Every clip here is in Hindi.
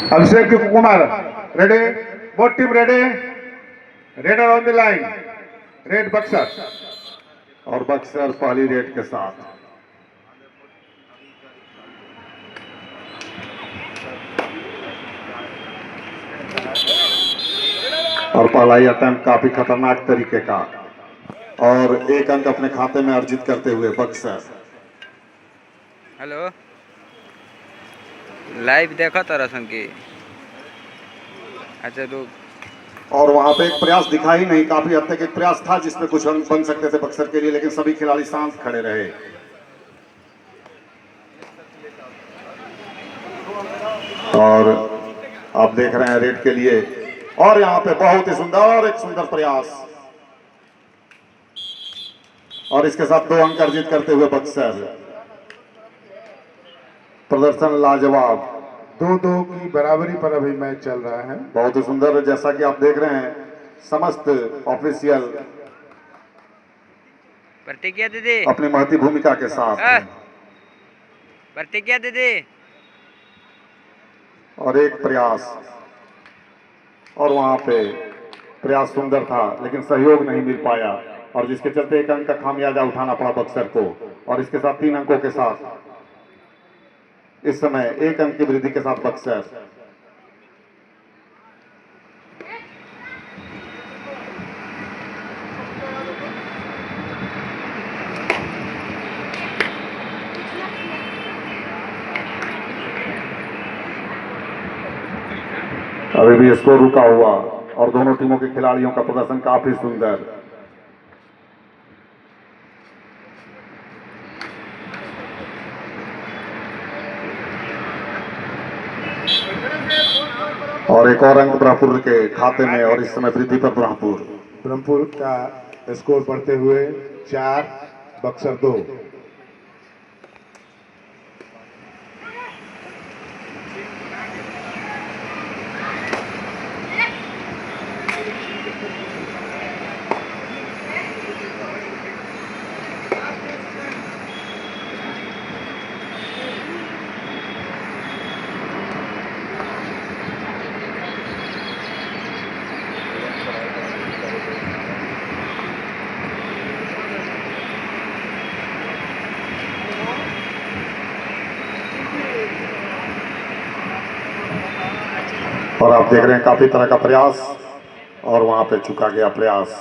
Abhishek Kumar, ready? Both team ready? Red on the line. Red Buxer. और बक्सर पहली रेड के साथ और पहला ही अटेम्प्ट काफी खतरनाक तरीके का और एक अंक अपने खाते में अर्जित करते हुए बक्सर। हेलो लाइव देखा तारा संकी। अच्छा तो और वहां पे एक प्रयास दिखा ही नहीं, काफी हद तक एक प्रयास था जिसमें कुछ अंक बन सकते थे बक्सर के लिए, लेकिन सभी खिलाड़ी शांत खड़े रहे। और आप देख रहे हैं रेड के लिए, और यहाँ पे बहुत ही सुंदर, एक सुंदर प्रयास और इसके साथ 2 अंक अर्जित करते हुए बक्सर। प्रदर्शन लाजवाब, 2-2 की बराबरी पर अभी मैच चल रहा है। बहुत ही सुंदर। जैसा कि आप देख रहे हैं समस्त ऑफिशियल प्रतिज्ञा दीदी अपनी महती भूमिका के साथ प्रतिज्ञा दीदी और एक प्रयास, और वहां पे प्रयास सुंदर था लेकिन सहयोग नहीं मिल पाया और जिसके चलते एक अंक का खामियाजा उठाना पड़ा बक्सर को। और इसके साथ 3 अंकों के साथ इस समय 1 अंक की वृद्धि के साथ बक्सर। अभी भी स्कोर रुका हुआ और दोनों टीमों के खिलाड़ियों का प्रदर्शन काफी सुंदर। और एक और अंक ब्रह्मपुर के खाते में और इस समय वृद्धि पर ब्रह्मपुर का स्कोर बढ़ते हुए 4 बक्सर 2। और आप देख रहे हैं काफी तरह का प्रयास और वहां पे चुका गया प्रयास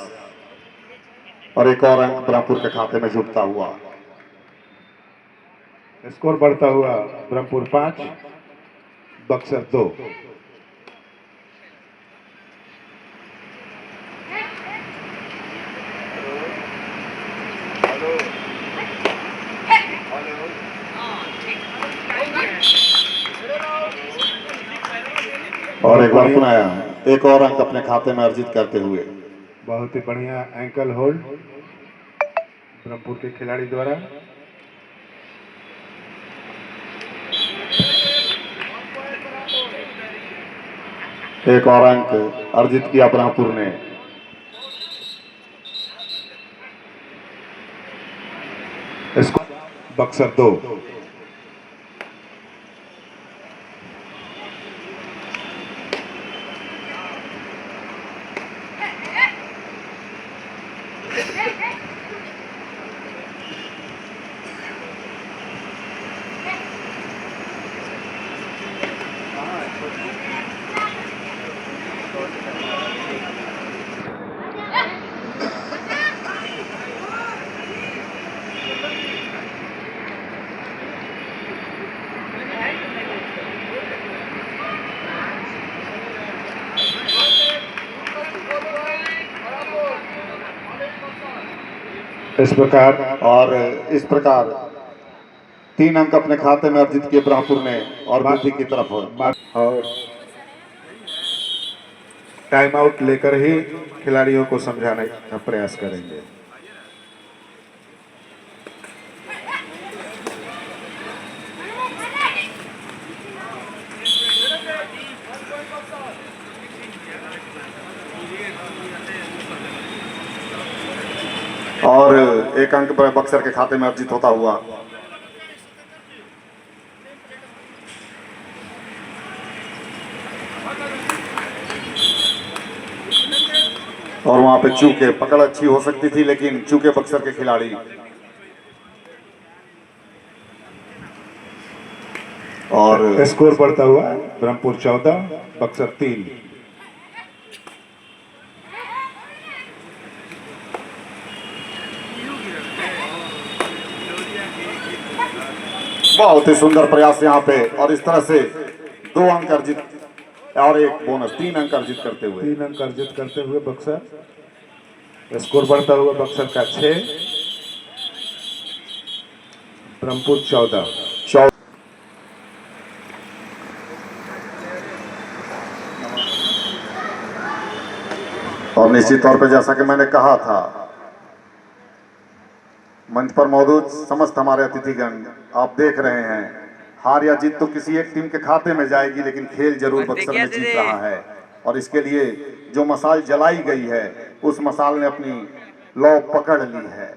और एक और अंक ब्रह्मपुर के खाते में जुटता हुआ। स्कोर बढ़ता हुआ ब्रह्मपुर 5 बक्सर 2। और एक बार सुनाया, एक और अंक अपने खाते में अर्जित करते हुए। बहुत ही बढ़िया एंकल होल्ड ब्रह्मपुर के खिलाड़ी द्वारा। एक और अंक अर्जित किया ब्रह्मपुर ने। बक्सर 2। इस प्रकार 3 अंक अपने खाते में अर्जित किए ब्रह्मपुर ने और वृद्धि की तरफ। और टाइम आउट लेकर ही खिलाड़ियों को समझाने का प्रयास करेंगे। और एक अंक बक्सर के खाते में अर्जित होता हुआ। और वहां पे चूके, पकड़ अच्छी हो सकती थी लेकिन चूके बक्सर के खिलाड़ी। और स्कोर बढ़ता हुआ ब्रह्मपुर 14 बक्सर 3। बहुत ही सुंदर प्रयास यहाँ पे, और इस तरह से 2 अंक अर्जित और एक बोनस, 3 अंक अर्जित करते हुए। 3 अंक अर्जित करते हुए बक्सर, स्कोर बढ़ता हुआ बक्सर का 6 ब्रह्मपुर 14। और निश्चित तौर पे जैसा कि मैंने कहा था, मंच पर मौजूद समस्त हमारे अतिथिगण, आप देख रहे हैं, हार या जीत तो किसी एक टीम के खाते में जाएगी, लेकिन खेल जरूर बक्सर में जीत रहा है। और इसके लिए जो मसाल जलाई गई है, उस मसाल ने अपनी लौ पकड़ ली है।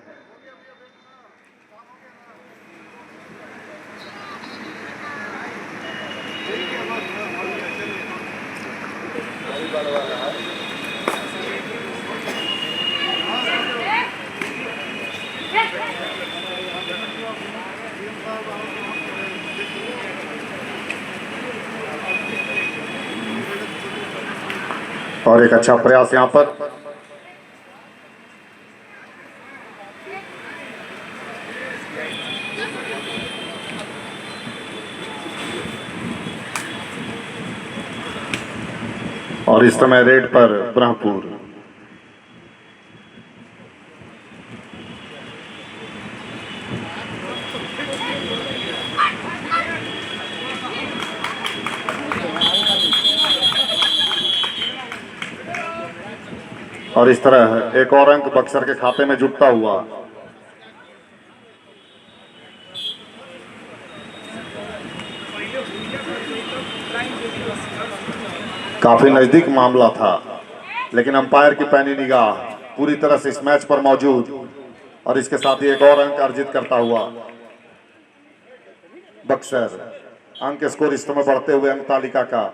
और एक अच्छा प्रयास यहाँ पर। और इस समय रेड पर ब्रह्मपुर। और इस तरह एक और अंक बक्सर के खाते में जुटता हुआ। काफी नजदीक मामला था, लेकिन अंपायर की पैनी निगाह पूरी तरह से इस मैच पर मौजूद, और इसके साथ ही एक और अंक अर्जित करता हुआ बक्सर। अंक स्कोर इस समय बढ़ते हुए अंक तालिका का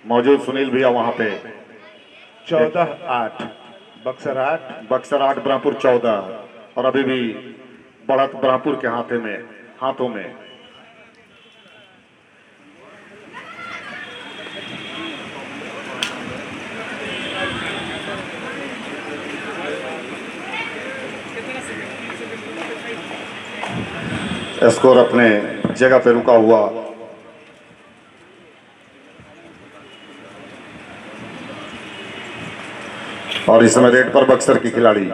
मौजूद सुनील भैया वहां पे। 14-8 बक्सर 8 ब्रह्मपुर 14, और अभी भी बढ़त ब्रह्मपुर के हाथों में। स्कोर अपने जगह पे रुका हुआ। और इस समय रेड पर बक्सर की खिलाड़ी।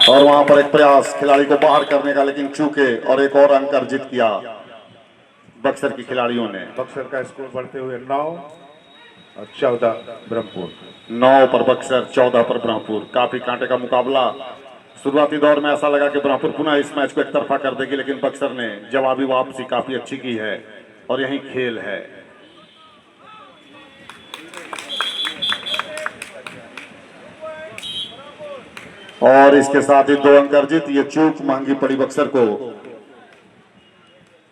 और वहां पर एक प्रयास खिलाड़ी को बाहर करने का, लेकिन चूके, और एक और अंक अर्जित किया बक्सर की खिलाड़ियों ने। बक्सर का स्कोर बढ़ते हुए 9 और 14 ब्रह्मपुर। 9 पर बक्सर, 14 पर ब्रह्मपुर। काफी कांटे का मुकाबला। शुरुआती दौर में ऐसा लगा कि ब्रह्मपुर पुनः इस मैच को एक तरफा कर देगी, लेकिन बक्सर ने जवाबी वापसी काफी अच्छी की है, और यही खेल है। और इसके साथ ही 2 अंक अर्जित। ये चूक महंगी पड़ी बक्सर को।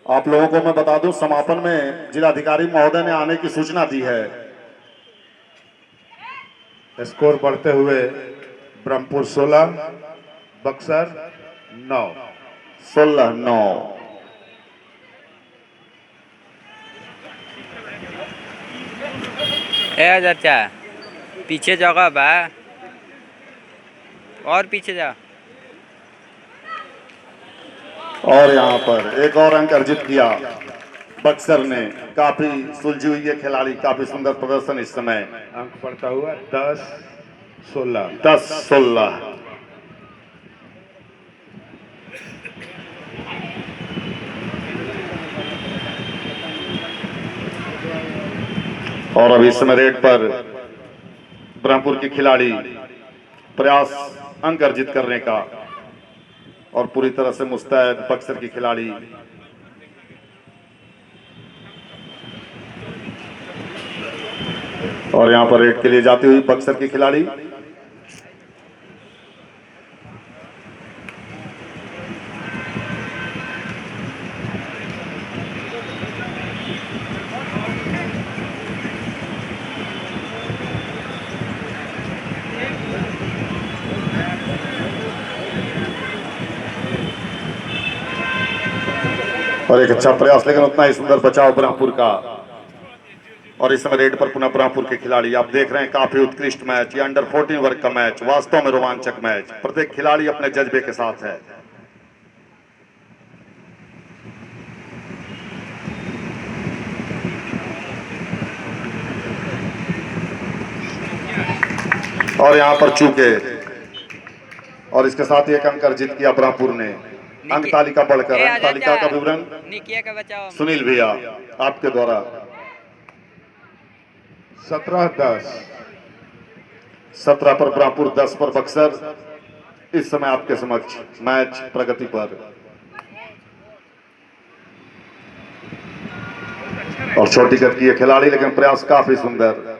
आप लोगों को मैं बता दूं, समापन में जिलाधिकारी महोदय ने आने की सूचना दी है। स्कोर बढ़ते हुए ब्रह्मपुर 16 बक्सर 9। 16-9। चाचा पीछे जगह बा, और पीछे जा। और यहाँ पर एक और अंक अर्जित किया बक्सर ने। काफी सुलझी हुई है खिलाड़ी, काफी सुंदर प्रदर्शन इस समय। अंक बढ़ता हुआ 10-16। 10-16। और अभी इस समय रेड पर ब्रह्मपुर की खिलाड़ी प्रयास अंक अर्जित करने का, और पूरी तरह से मुस्तैद बक्सर की खिलाड़ी। और यहां पर रेड के लिए जाती हुई बक्सर की खिलाड़ी। और एक अच्छा प्रयास, लेकिन उतना ही सुंदर बचाव ब्रह्मपुर का। और इस समय रेड पर पुनः ब्रह्मपुर के खिलाड़ी आप देख रहे हैं, काफी उत्कृष्ट मैच, ये अंडर 14 वर्ग का मैच, वास्तव में रोमांचक मैच, प्रत्येक खिलाड़ी अपने जज्बे के साथ है। और यहां पर चूके, और इसके साथ ही एक अंक अर्जित किया ब्रह्मपुर ने। अंक तालिका बढ़कर, अंक तालिका का विवरण निकिया का बचाव सुनील भैया आपके द्वारा। 17-10। 17 पर ब्रह्मपुर, 10 पर बक्सर। इस समय आपके समक्ष मैच प्रगति पर। और छोटी गति के खिलाड़ी, लेकिन प्रयास काफी सुंदर।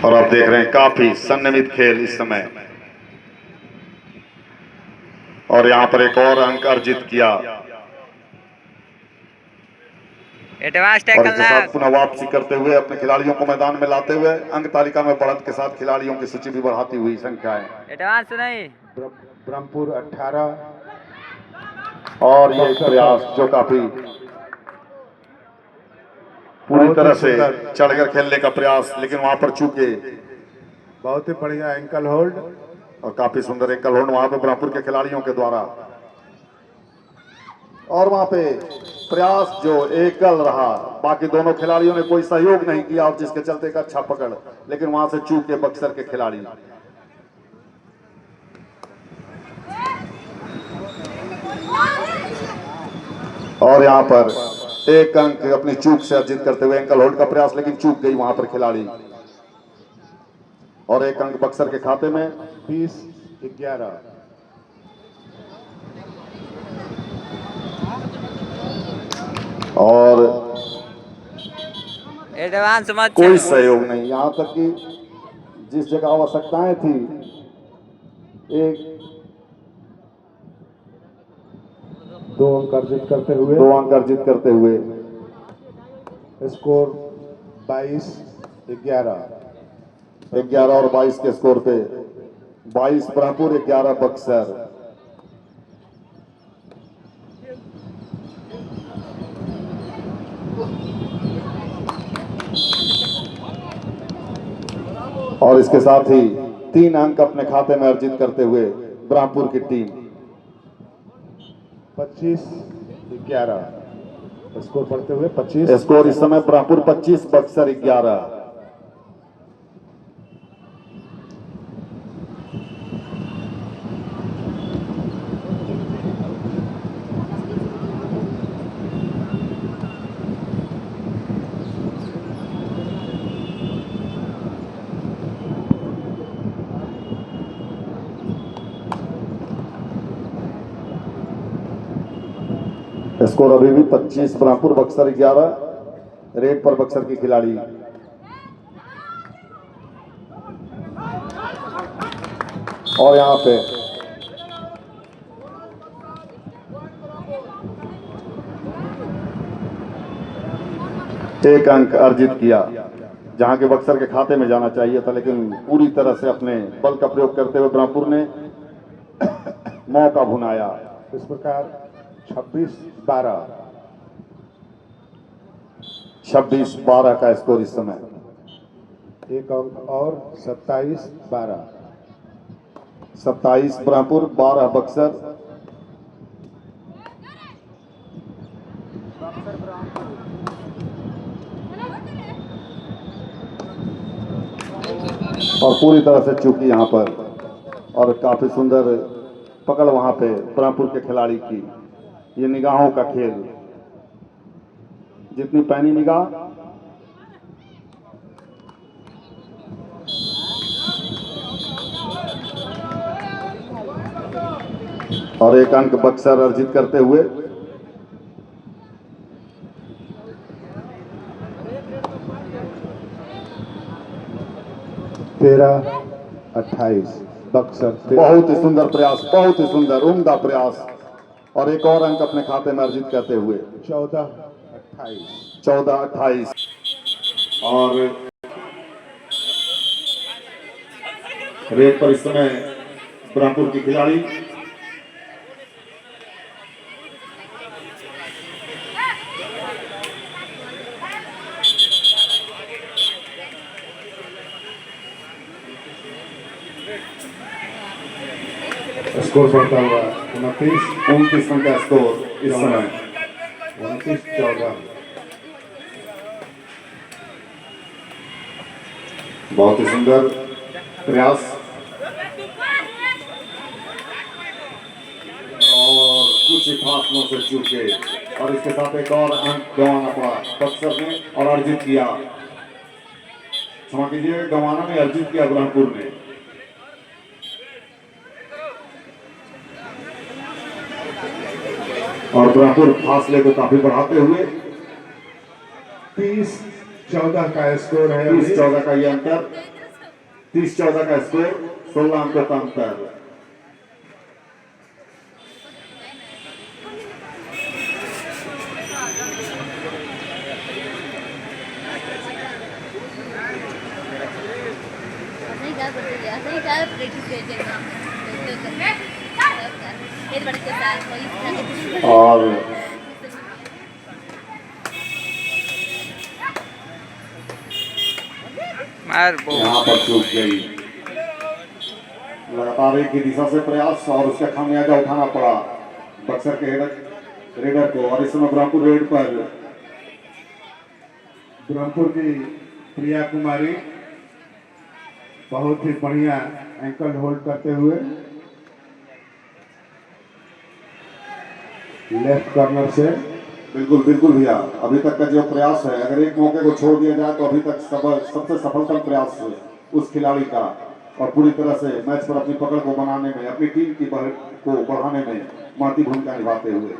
और आप देख रहे हैं काफी संयमित खेल इस समय। और यहां पर एक और अंक अर्जित किया, एडवांस और टैकल इसके साथ पुनः वापसी करते हुए अपने खिलाड़ियों को मैदान में लाते हुए अंक तालिका में बढ़त के साथ खिलाड़ियों की सूची भी बढ़ाती हुई संख्याएं। एडवांस नहीं। ब्रह्मपुर 18। और ये प्रयास जो काफी पूरी तरह से चढ़कर खेलने का प्रयास, लेकिन वहां पर चूके। बहुत ही बढ़िया एंकल होल्ड और काफी सुंदर एक होल्ड वहां पे ब्रह्मपुर के खिलाड़ियों के द्वारा। और वहां पे प्रयास जो एकल रहा, बाकी दोनों खिलाड़ियों ने कोई सहयोग नहीं किया, और जिसके चलते एक अच्छा पकड़, लेकिन वहां से चूके बक्सर के खिलाड़ी। और यहां पर एक अंक अपनी चूक से अर्जित करते हुए एंकल होल्ड का प्रयास, लेकिन चूक गई वहां पर खिलाड़ी। और एक अंक बक्सर के खाते में। 20-11। और एडवांस मत कोई चलो। सहयोग नहीं, यहां तक कि जिस जगह आवश्यकताएं थी, एक 2 अंक अर्जित करते हुए 2 अंक अर्जित करते हुए स्कोर 22-11। 11 और 22 के स्कोर पे 22 ब्रह्मपुर, 11 बक्सर। और इसके साथ ही 3 अंक अपने खाते में अर्जित करते हुए ब्रह्मपुर की टीम। 25-11 स्कोर पढ़ते हुए 25। स्कोर इस समय ब्रह्मपुर 25, बक्सर 11। स्कोर अभी भी 25 ब्रह्मपुर, बक्सर 11। रेड पर बक्सर की खिलाड़ी। और यहां पे एक अंक अर्जित किया, जहां के बक्सर के खाते में जाना चाहिए था, लेकिन पूरी तरह से अपने बल का प्रयोग करते हुए ब्रह्मपुर ने मौका भुनाया। इस प्रकार 26-12। 26-12 का स्कोर इस समय। एक अंक और 27-12। 27 ब्रह्मपुर, 12 बक्सर। और पूरी तरह से चूकी यहां पर, और काफी सुंदर पकड़ वहां पे ब्रह्मपुर के खिलाड़ी की। ये निगाहों का खेल, जितनी पैनी निगाह और एक अंक बक्सर अर्जित करते हुए 13-28 बक्सर। बहुत ही सुंदर प्रयास, बहुत ही सुंदर उम्दा प्रयास, और एक और अंक अपने खाते में अर्जित करते हुए 14-28। 14-28 और रेड पर इस समय ब्रह्मपुर की खिलाड़ी स्कोर बढ़ता हुआ 29 रन का स्कोर इस समय 29-14। बहुत ही सुंदर प्रयास और कुछ ही फासलों से चूके और इसके साथ एक और अंक गंवाना पड़ा बक्सर ने और अर्जित किया, क्षमा कीजिए, गंवाना में अर्जित किया ब्रह्मपुर ने। और ब्रह्मपुर फासले को काफी बढ़ाते हुए 30-14 का स्कोर है। 30-14 का ये अंतर, 30-14 का स्कोर, 16 अंकों का अंतर। और मार बो यहाँ पर चूक गई, लगातार एक ही दिशा से प्रयास और उसका खामियाजा उठाना पड़ा बक्सर के रेडर को। और इस समय ब्रह्मपुर रेड पर ब्रह्मपुर की प्रिया कुमारी बहुत ही बढ़िया एंकल होल्ड करते हुए लेफ्ट कॉर्नर से बिल्कुल बिल्कुल भैया, अभी तक का जो प्रयास है, अगर एक मौके को छोड़ दिया जाए तो अभी तक सबसे सफलतम प्रयास उस खिलाड़ी का, और पूरी तरह से मैच पर अपनी पकड़ को बनाने में, अपनी टीम की को बढ़ाने में महती भूमिका निभाते हुए।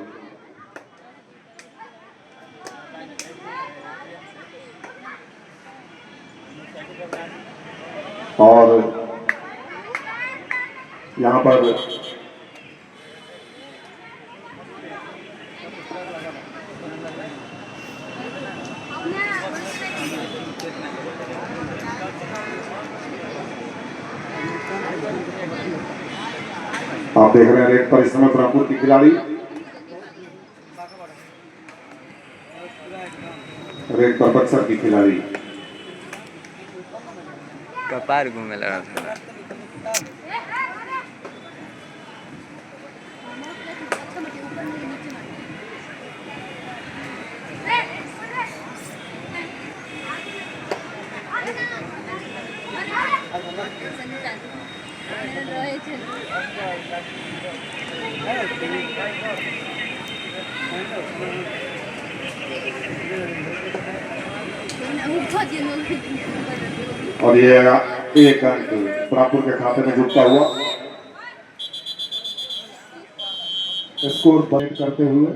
और यहाँ पर आप देख रहे हैं रेड पर इस समय ब्रह्मपुर की खिलाड़ी, रेड पर बक्सर की खिलाड़ी। कपार घूमे लगा था। और ये एक अंक ब्रह्मपुर के खाते में जुटता हुआ। स्कोर पॉइंट करते हुए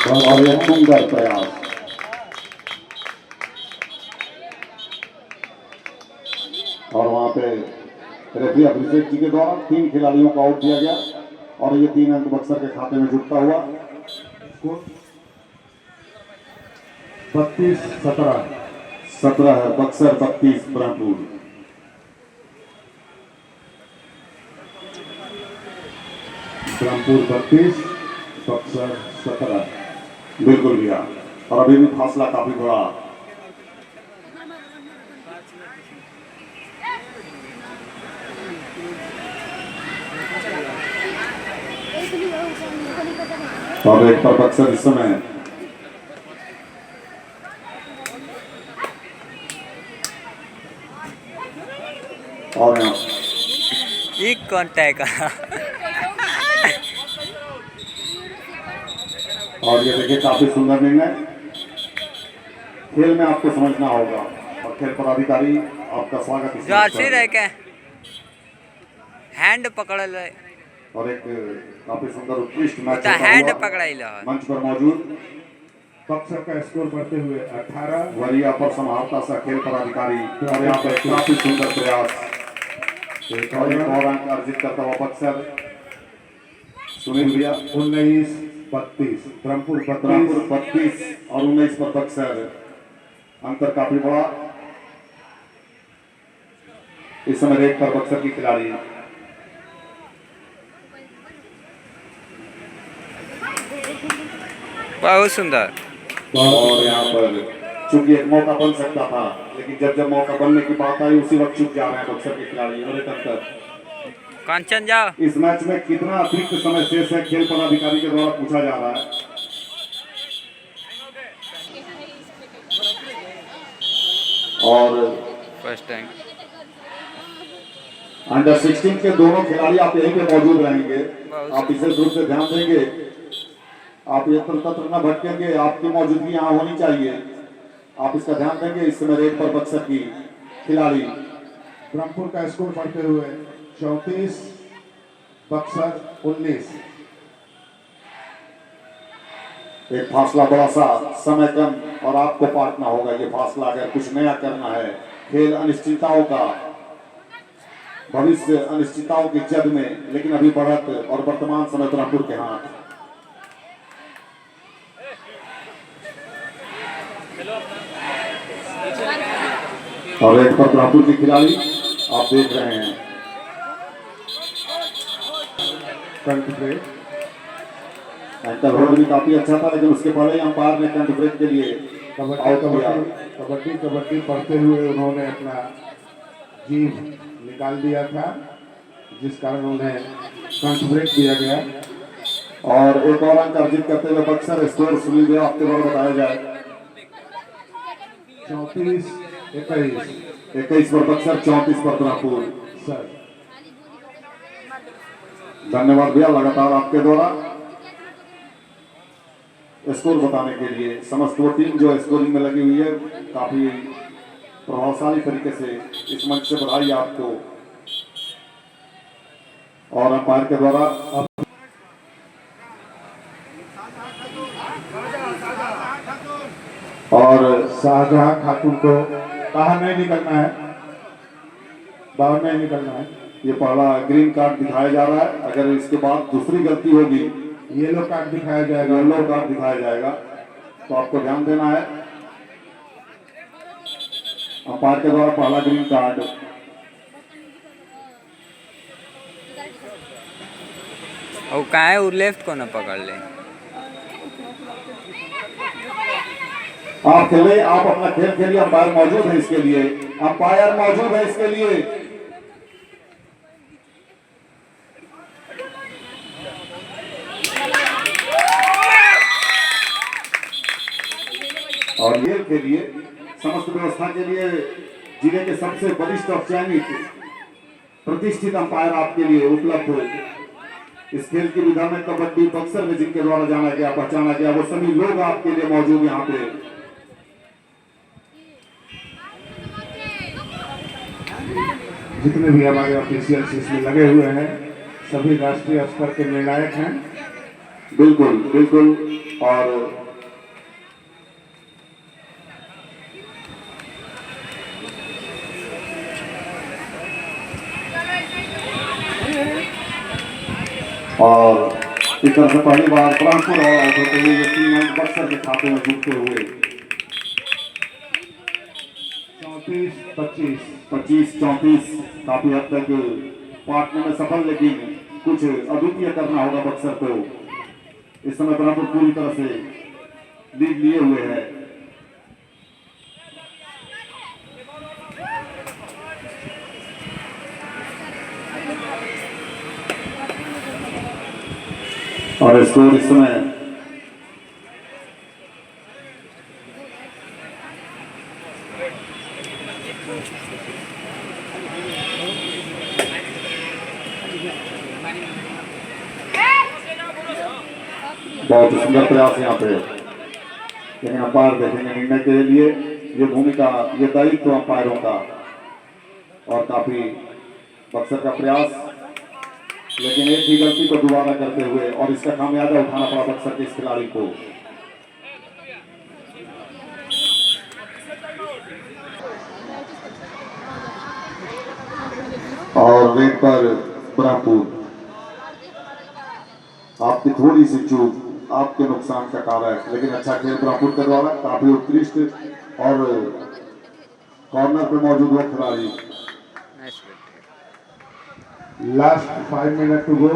और ये सुंदर प्रयास, और वहां पे रेफरी अभिषेक जी के द्वारा 3 खिलाड़ियों को आउट किया गया और ये 3 अंक बक्सर के खाते में जुटता हुआ। स्कोर 32-17। 17 है बक्सर, 32 ब्रह्मपुर। ब्रह्मपुर 32, बक्सर 17। बिल्कुल भैया, और अभी भी फासला काफी बड़ा। और एक पर बक्सर इस समय और यहाँ एक कांटेक्ट और ये देखिए काफी सुंदर निर्णय। खेल में आपको समझना होगा और खेल पदाधिकारी आपका स्वागत इस मंच जर्सी पर। रह के हैंड पकड़ ले और एक काफी सुंदर उत्कृष्ट मैच तो होता हैंड हुआ पकड़ाई लो मंच पर मौजूद बक्सर का स्कोर बढ़ते हुए 18। वरिया पर समाहर्ता सा खेल पदाधिकारी और यहाँ पर काफी सुंदर प्रयास और एक और अंक अर्जित करता हुआ बक्सर सुनील भैया 19-32 ब्रह्मपुर 32 और 19 पर बक्सर। अंतर काफी बड़ा इस समय रेट पर बक्सर की खिलाड़ी बहुत सुंदर। और यहाँ पर चूंकि एक मौका बन सकता था लेकिन जब मौका बनने की बात आई उसी वक्त चुप जा रहे हैं बक्सर के खिलाड़ी। और एक अंतर कंचन जाओ। इस मैच में कितना अतिरिक्त समय शेष है खेल पदाधिकारी के द्वारा पूछा जा रहा है। और फर्स्ट टाइम अंडर 16 के दोनों खिलाड़ी आप यहीं पे मौजूद रहेंगे। आप विशेष रूप से ध्यान देंगे, आप यत्र तत्र न भटकेंगे, आपकी मौजूदगी यहाँ होनी चाहिए। आप इसका ध्यान देंगे। इस समय रेड पर बक्सर की खिलाड़ी ब्रह्मपुर का स्कोर बढ़ते हुए 34 बक्सर 19। एक फासला बड़ा सा, समय कम और आपको पाटना होगा ये फासला अगर कुछ नया करना है। खेल अनिश्चितताओं का, भविष्य अनिश्चितताओं की जद में, लेकिन अभी बढ़त और वर्तमान समय ब्रह्मपुर के हाथ। और रेड पर ब्रह्मपुर की खिलाड़ी आप देख रहे हैं। कंट ब्रेक एंकर होल्ड भी काफी अच्छा था लेकिन उसके पहले ही अंपायर ने कंट ब्रेक के लिए आउट किया। कबड्डी पढ़ते हुए उन्होंने अपना जीभ निकाल दिया था जिस कारण उन्हें कंट ब्रेक दिया गया। और एक और अंक अर्जित करते हुए बक्सर स्कोर सुनील देव आपके द्वारा बताया जाए। 34-21 पर बक्सर 34 पर ब्रह्मपुर। सर धन्यवाद भैया लगातार आपके द्वारा स्कोर बताने के लिए। समस्त वो टीम जो स्कोरिंग में लगी हुई है काफी प्रभावशाली तरीके से, इस मंच से बधाई आपको। और अंपायर के द्वारा और शाहजहां खातून को बाहर नहीं निकलना है, बाहर नहीं निकलना है। ये पहला ग्रीन कार्ड दिखाया जा रहा है। अगर इसके बाद दूसरी गलती होगी येलो कार्ड दिखाया जाएगा। येलो कार्ड दिखाया जाएगा तो आपको ध्यान देना है। अंपायर के द्वारा पहला ग्रीन कार्ड। और कहाँ है वो लेफ्ट को ना पकड़ ले। आप खेले, आप अपना खेल खेलिए। अंपायर मौजूद है इसके लिए, अंपायर मौजूद है इसके लिए। और खेल के लिए समस्त व्यवस्था के लिए जिले के सबसे वरिष्ठ और चयनित प्रतिष्ठित अंपायर आपके लिए उपलब्ध हो। इस खेल की विधा में कबड्डी बक्सर में जिनके द्वारा जाना गया, पहचाना गया, वो सभी लोग आपके लिए मौजूद यहाँ पे। जितने भी हमारे ऑफिशियल्स इसमें लगे हुए हैं सभी राष्ट्रीय स्तर के निर्णायक हैं। बिल्कुल बिल्कुल। और इस तरह से पहली बार ब्रह्मपुर और आउट होते हुए ये 3 अंक बक्सर के खाते में जुटते हुए 25-34 काफी हद तक पाटने में सफल, लेकिन कुछ अद्वितीय करना होगा बक्सर को। इस समय ब्रह्मपुर पूरी तरह से लीड लिए हुए है। और स्कोर इस समय बहुत सुंदर प्रयास यहाँ पे, लेकिन अंपायर देखेंगे निर्णय के लिए। ये भूमिका, ये दायित्व अंपायरों का और काफी बक्सर का प्रयास, लेकिन एक ही गलती को दोबारा करते हुए और इसका खामियाजा उठाना पड़ा बक्सर के इस खिलाड़ी को। और रेड पर ब्रह्मपुर। आपकी थोड़ी सी चूक आपके नुकसान का कारण है, लेकिन अच्छा खेल ब्रह्मपुर के द्वारा, काफी उत्कृष्ट। और कॉर्नर पे मौजूद वो खिलाड़ी। लास्ट 5 मिनट टू गो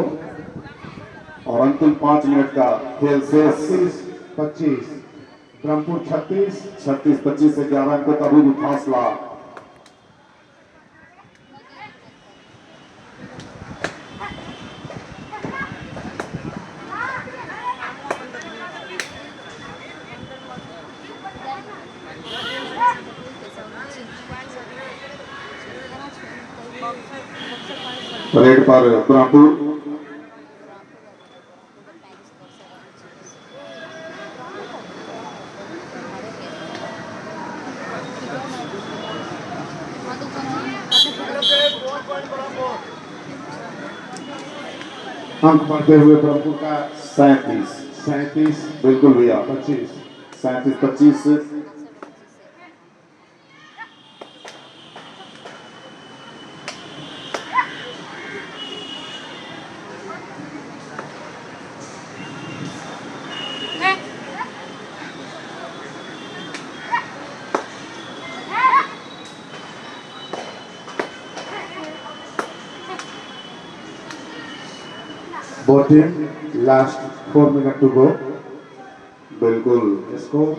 और अंतिम 5 मिनट का खेल शेष। 25 ब्रह्मपुर 36 36-25 से 11 अंकों का भी फासला। रेड पर ब्रह्मपुर। अंक बढ़ते हुए ब्रह्मपुर का 37 बिल्कुल भैया। 25 37-25। Both team last 4 minute to go बिल्कुल स्कोर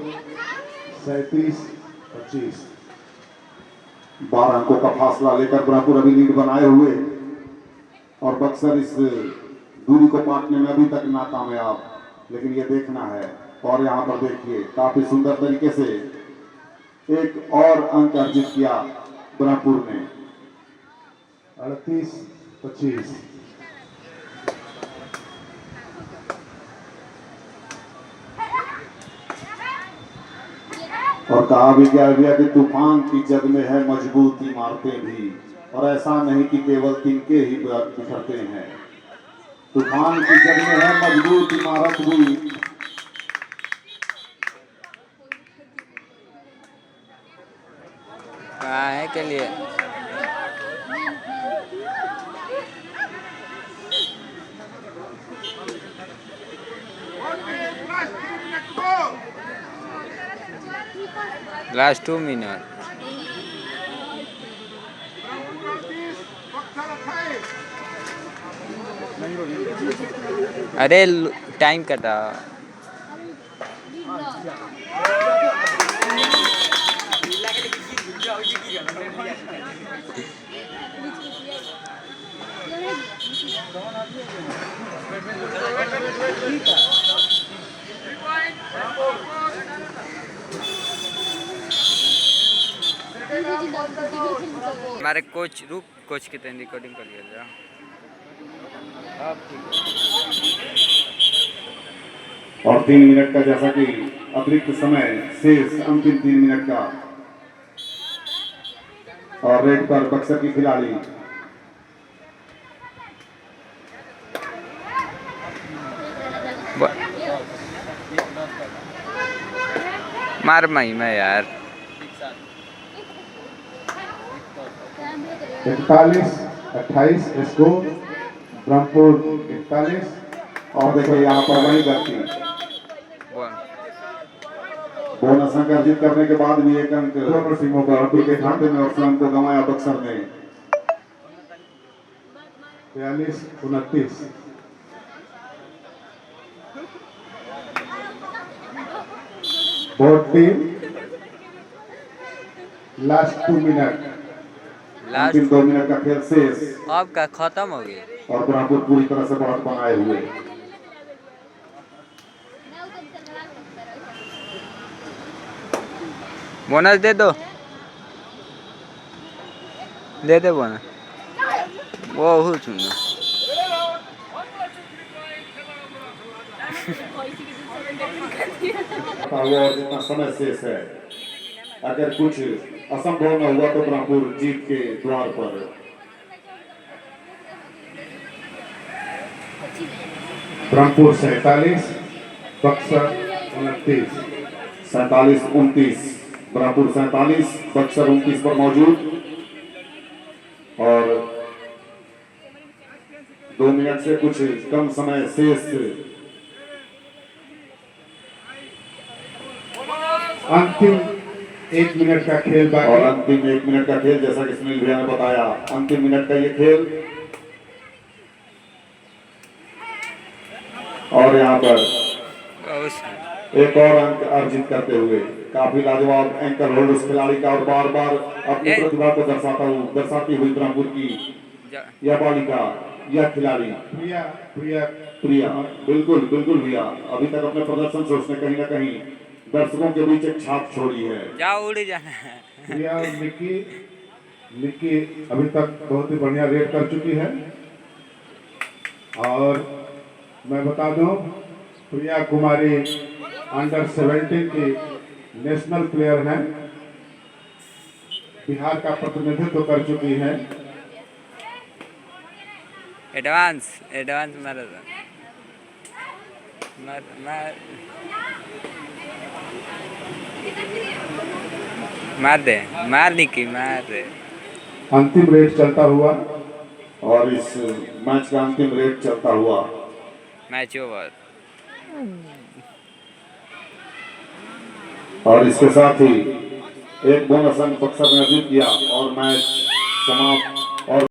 37-25 12 अंकों का फासला लेकर ब्रह्मपुर अभी लीड बनाए हुए, और बक्सर इस दूरी को पाटने में अभी तक नाकामयाब। लेकिन ये देखना है। और यहाँ पर देखिए काफी सुंदर तरीके से एक और अंक अर्जित किया ब्रह्मपुर ने। 38-25 और कहा भी गया भैया कि तूफान की जग में है मजबूत इमारतें भी, और ऐसा नहीं कि केवल तिनके ही बिखरते हैं। तूफान की जग में है मजबूत इमारत भी। कहाँ है के लिए लास्ट 2 मिनट। अरे टाइम कटा। हमारे कोच कोच के तेन रिकॉर्डिंग कर लिया। अब ठीक और 3 मिनट का जैसा कि अतिरिक्त समय शेष, अंतिम 3 मिनट का। और रेड पर बक्सर की खिलाड़ी। मार मई में यार। 41-28 स्कोर ब्रह्मपुर 41। और देखिए यहाँ पर वही गलती। बोनस अंक अर्जित करने के बाद भी एक अंक दोनों टीमों का ब्रह्मपुर के खाते में, और स्वयं को गंवाया बक्सर ने। 42-29 बोथ टीम लास्ट 2 मिनट। अंतिम 2 मिनट का खेल शेष, अब का खत्म हो गया। और ब्रह्मपुर पूरी तरह से बढ़त बनाए हुए। बोनस दे दो बोनस। बहुत सुंदर। और जितना समय शेष है, अगर कुछ असंभव न हुआ तो ब्रह्मपुर जीत के द्वार पर। ब्रह्मपुर 47 बक्सर 29। 47-29 ब्रह्मपुर 47 बक्सर 29 पर मौजूद। और से कुछ कम समय शेष अंतिम 1 मिनट का खेल और बाकी। अंतिम 1 मिनट का खेल, जैसा कि सुनील भैया ने बताया, अंतिम मिनट का ये खेल। और यहाँ पर उस एक और अंक अर्जित करते हुए काफी लाजवाब एंकर होल्ड उस खिलाड़ी का, और बार बार अपनी प्रतिभा को दर्शाती हुई ब्रह्मपुर की जा- यह बालिका, यह खिलाड़ी प्रिया प्रिया प्रिया, बिल्कुल बिल्कुल भैया, अभी तक अपने प्रदर्शन से उसने कहीं ना कहीं दर्शकों के बीच एक छाप छोड़ी है। जाओ उड़ जाना है। प्रिया और निक्की अभी तक बहुत ही बढ़िया रेड कर चुकी है। और मैं बता दूं, प्रिया कुमारी अंडर 17 की नेशनल प्लेयर हैं, बिहार का प्रतिनिधित्व कर चुकी हैं। एडवांस एडवांस मार मार मार मार दे, मार निकी मार दे। अंतिम रेड चलता हुआ और इस मैच का अंतिम रेड चलता हुआ, मैच ओवर। और इसके साथ ही एक बोनस अंक बक्सर ने अर्जित किया और मैच समाप्त। और